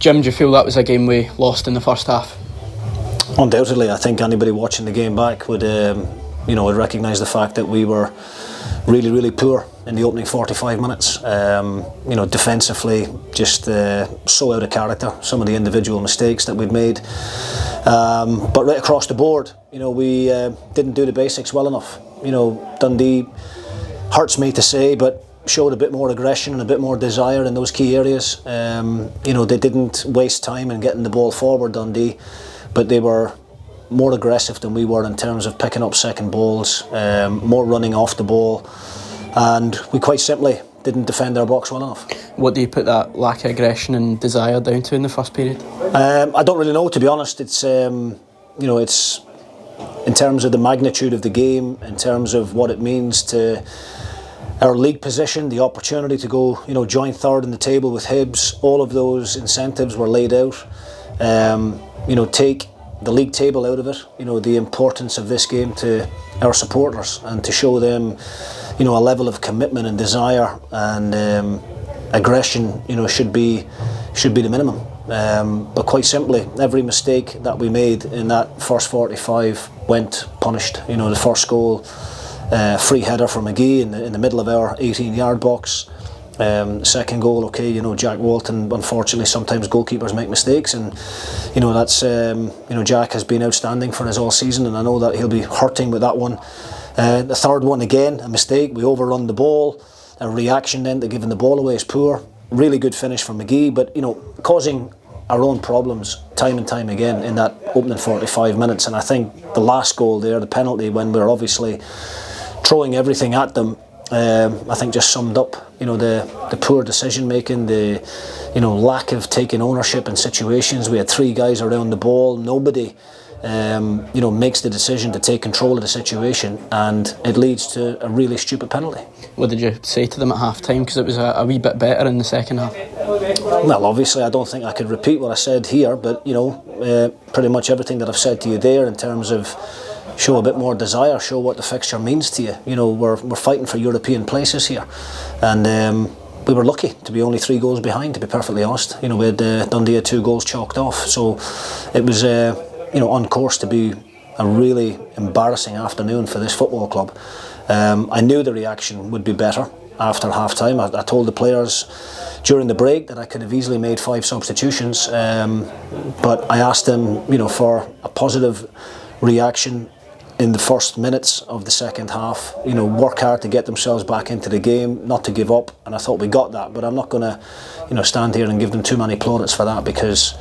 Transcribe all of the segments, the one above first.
Jim, do you feel that was a game we lost in the first half? Undoubtedly, I think anybody watching the game back would recognise the fact that we were really, really poor in the opening 45 minutes. Defensively, just so out of character. Some of the individual mistakes that we'd made, but right across the board, we didn't do the basics well enough. Dundee, hurts me to say, but showed a bit more aggression and a bit more desire in those key areas. They didn't waste time in getting the ball forward, Dundee, but they were more aggressive than we were in terms of picking up second balls, more running off the ball, and we quite simply didn't defend our box well enough. What do you put that lack of aggression and desire down to in the first period? I don't really know, to be honest. It's it's in terms of the magnitude of the game, in terms of what it means to our league position, the opportunity to go, join third in the table with Hibs. All of those incentives were laid out. Take the league table out of it. The importance of this game to our supporters, and to show them, a level of commitment and desire and aggression, should be the minimum. But quite simply, every mistake that we made in that first 45 went punished. The first goal, free header from McGee in the middle of our 18-yard box. Second goal, Jack Walton. Unfortunately, sometimes goalkeepers make mistakes, and that's Jack has been outstanding for us all season, and I know that he'll be hurting with that one. The third one, again, a mistake. We overrun the ball. A reaction then to giving the ball away is poor. Really good finish from McGee, but causing our own problems time and time again in that opening 45 minutes. And I think the last goal there, the penalty, when we're obviously throwing everything at them, I think just summed up, the poor decision making, the lack of taking ownership in situations. We had three guys around the ball. Nobody makes the decision to take control of the situation, and it leads to a really stupid penalty. What did you say to them at half time? Because it was a wee bit better in the second half. Well, obviously I don't think I could repeat what I said here, but pretty much everything that I've said to you there, in terms of show a bit more desire, show what the fixture means to you. We're fighting for European places here, and we were lucky to be only 3 goals behind, to be perfectly honest. We had Dundee had 2 goals chalked off, so it was on course to be a really embarrassing afternoon for this football club. I knew the reaction would be better after half time. I told the players during the break that I could have easily made 5 substitutions, but I asked them for a positive reaction in the first minutes of the second half. Work hard to get themselves back into the game, not to give up, and I thought we got that. But I'm not going to stand here and give them too many plaudits for that, because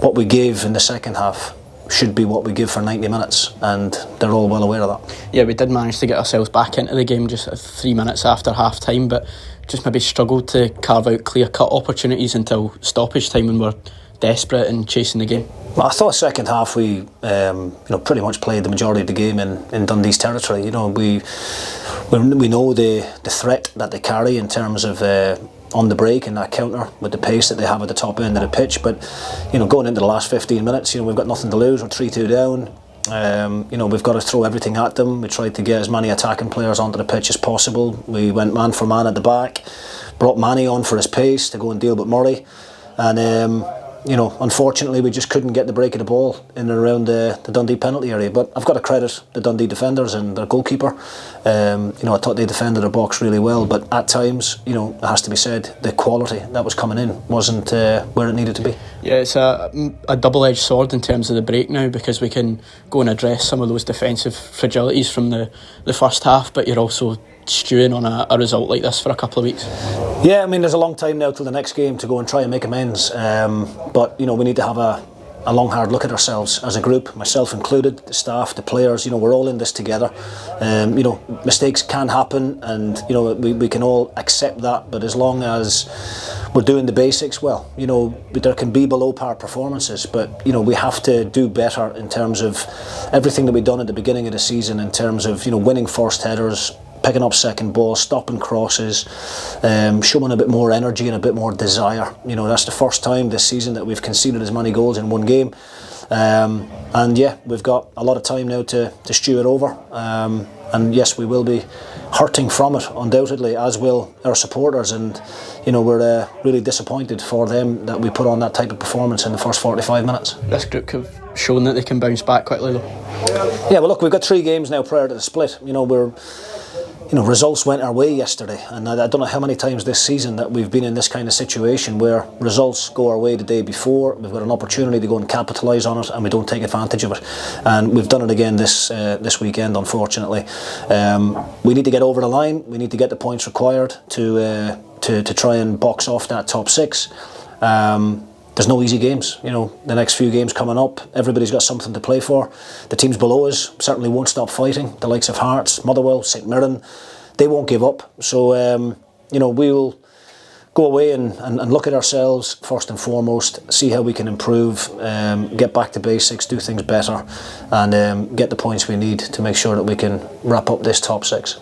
what we gave in the second half should be what we give for 90 minutes, and they're all well aware of that. Yeah, we did manage to get ourselves back into the game just 3 minutes after half time, but just maybe struggled to carve out clear-cut opportunities until stoppage time, when we're desperate and chasing the game. Well, I thought second half we pretty much played the majority of the game in Dundee's territory. We know the threat that they carry in terms of on the break and that counter, with the pace that they have at the top end of the pitch. But going into the last 15 minutes, we've got nothing to lose. We're 3-2 down. We've got to throw everything at them. We tried to get as many attacking players onto the pitch as possible. We went man for man at the back, brought Manny on for his pace to go and deal with Murray, and unfortunately we just couldn't get the break of the ball in and around the Dundee penalty area. But I've got to credit the Dundee defenders and their goalkeeper. I thought they defended their box really well, but at times, it has to be said, the quality that was coming in wasn't where it needed to be. Yeah, it's a double-edged sword in terms of the break now, because we can go and address some of those defensive fragilities from the first half, but you're also stewing on a result like this for a couple of weeks. Yeah, there's a long time now till the next game to go and try and make amends, but we need to have a long hard look at ourselves as a group, myself included, the staff, the players. We're all in this together. Mistakes can happen, and we can all accept that, but as long as we're doing the basics well, there can be below par performances, but we have to do better in terms of everything that we've done at the beginning of the season, in terms of winning first headers, picking up second balls, stopping crosses, showing a bit more energy and a bit more desire. That's the first time this season that we've conceded as many goals in one game. And yeah, we've got a lot of time now to stew it over. And yes, we will be hurting from it, undoubtedly, as will our supporters. And you know, we're really disappointed for them that we put on that type of performance in the first 45 minutes. This group have shown that they can bounce back quickly, though. Yeah, well, look, we've got 3 games now prior to the split. You know, results went our way yesterday, and I don't know how many times this season that we've been in this kind of situation where results go our way the day before, we've got an opportunity to go and capitalise on it, and we don't take advantage of it. And we've done it again this weekend, unfortunately. We need to get over the line. We need to get the points required to try and box off that top 6. There's no easy games. You know, the next few games coming up, everybody's got something to play for. The teams below us certainly won't stop fighting. The likes of Hearts, Motherwell, St Mirren, they won't give up. So, you know, we'll go away and look at ourselves first and foremost, see how we can improve, get back to basics, do things better, and get the points we need to make sure that we can wrap up this top 6.